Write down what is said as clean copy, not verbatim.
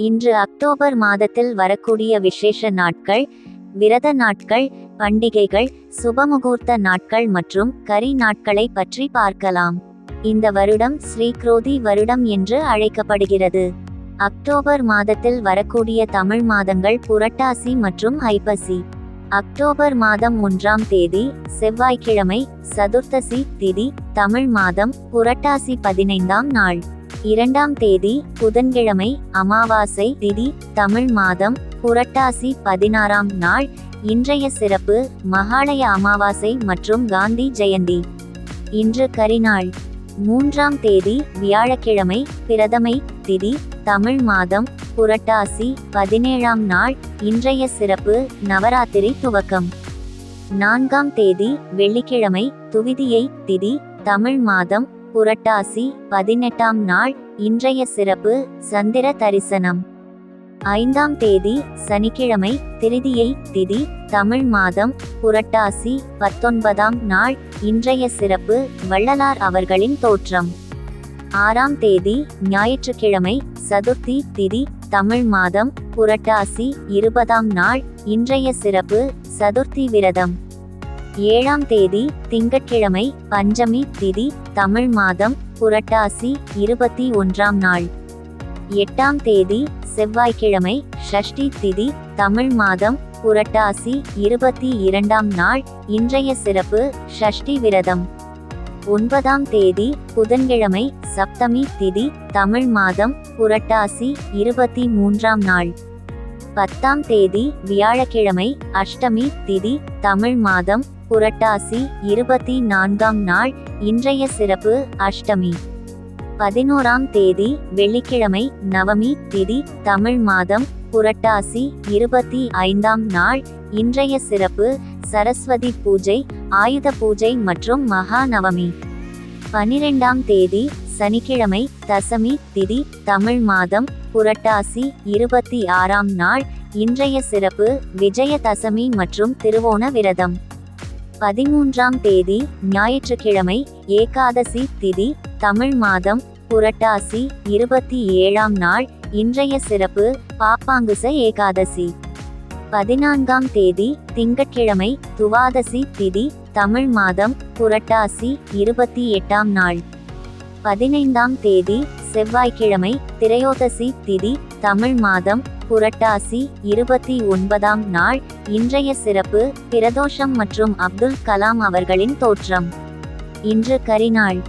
இன்று அக்டோபர் மாதத்தில் வரக்கூடிய விசேஷ நாட்கள், விரத நாட்கள், பண்டிகைகள், சுபமுகூர்த்த நாட்கள் மற்றும் கரி நாட்களை பற்றி பார்க்கலாம். இந்த வருடம் ஸ்ரீக்ரோதி வருடம் என்று அழைக்கப்படுகிறது. அக்டோபர் மாதத்தில் வரக்கூடிய தமிழ் மாதங்கள் புரட்டாசி மற்றும் ஐப்பசி. அக்டோபர் மாதம் 1ஆம் தேதி செவ்வாய்க்கிழமை சதுர்த்தசி திதி, தமிழ் மாதம் புரட்டாசி 15ஆம் நாள். 2ஆம் தேதி புதன்கிழமை அமாவாசை திதி, தமிழ் மாதம் புரட்டாசி 16ஆம் நாள். இன்றைய சிறப்பு மகாலய அமாவாசை மற்றும் காந்தி ஜெயந்தி. இன்று கரிநாள். 3ஆம் தேதி வியாழக்கிழமை பிரதமை திதி, தமிழ் மாதம் புரட்டாசி 17ஆம் நாள். இன்றைய சிறப்பு நவராத்திரி துவக்கம். 4ஆம் தேதி வெள்ளிக்கிழமை துவிதியை திதி, தமிழ் மாதம் புரட்டாசி 18ஆம் நாள். இன்றைய சிறப்பு சந்திர தரிசனம். 5ஆம் தேதி சனிக்கிழமை திருதியை திதி, தமிழ் மாதம் புரட்டாசி 19ஆம் நாள். இன்றைய சிறப்பு வள்ளலார் அவர்களின் தோற்றம். 6ஆம் தேதி ஞாயிற்றுக்கிழமை சதுர்த்தி திதி, தமிழ் மாதம் புரட்டாசி 20ஆம் நாள். இன்றைய சிறப்பு சதுர்த்தி விரதம். 7ஆம் தேதி திங்கட்கிழமை பஞ்சமி திதி, தமிழ் மாதம் புரட்டாசி 21ஆம் நாள். 8ஆம் தேதி செவ்வாய்க்கிழமை ஷஷ்டி திதி, தமிழ் மாதம் புரட்டாசி 22ஆம் நாள். இன்றைய சிறப்பு ஷஷ்டி விரதம். 9ஆம் தேதி புதன்கிழமை சப்தமி திதி, தமிழ் மாதம் புரட்டாசி 23ஆம் நாள். 10ஆம் தேதி வியாழக்கிழமை அஷ்டமி திதி, தமிழ் மாதம் புரட்டாசி 24ஆம் நாள். இன்றைய சிறப்பு அஷ்டமி. 11ஆம் தேதி வெள்ளிக்கிழமை நவமி திதி, தமிழ் மாதம் புரட்டாசி 25ஆம் நாள். இன்றைய சிறப்பு சரஸ்வதி பூஜை, ஆயுத பூஜை மற்றும் மகா நவமி. 12ஆம் தேதி சனிக்கிழமை தசமி திதி, தமிழ் மாதம் புரட்டாசி 26ஆம் நாள். இன்றைய சிறப்பு விஜய தசமி மற்றும் திருவோண விரதம். 13ஆம் தேதி ஞாயிற்றுக்கிழமை ஏகாதசி திதி, தமிழ் மாதம் புரட்டாசி 27ஆம் நாள். இன்றைய சிறப்பு பாப்பாங்குச ஏகாதசி. 14ஆம் தேதி திங்கட்கிழமை துவாதசி திதி, தமிழ் மாதம் புரட்டாசி 28ஆம் நாள். 15ஆம் தேதி செவ்வாய்க்கிழமை திரையோதசி திதி, தமிழ் மாதம் புரட்டாசி 29ஆம் நாள். இன்றைய சிறப்பு பிரதோஷம் மற்றும் அப்துல் கலாம் அவர்களின் தோற்றம். இன்று கரிநாள்.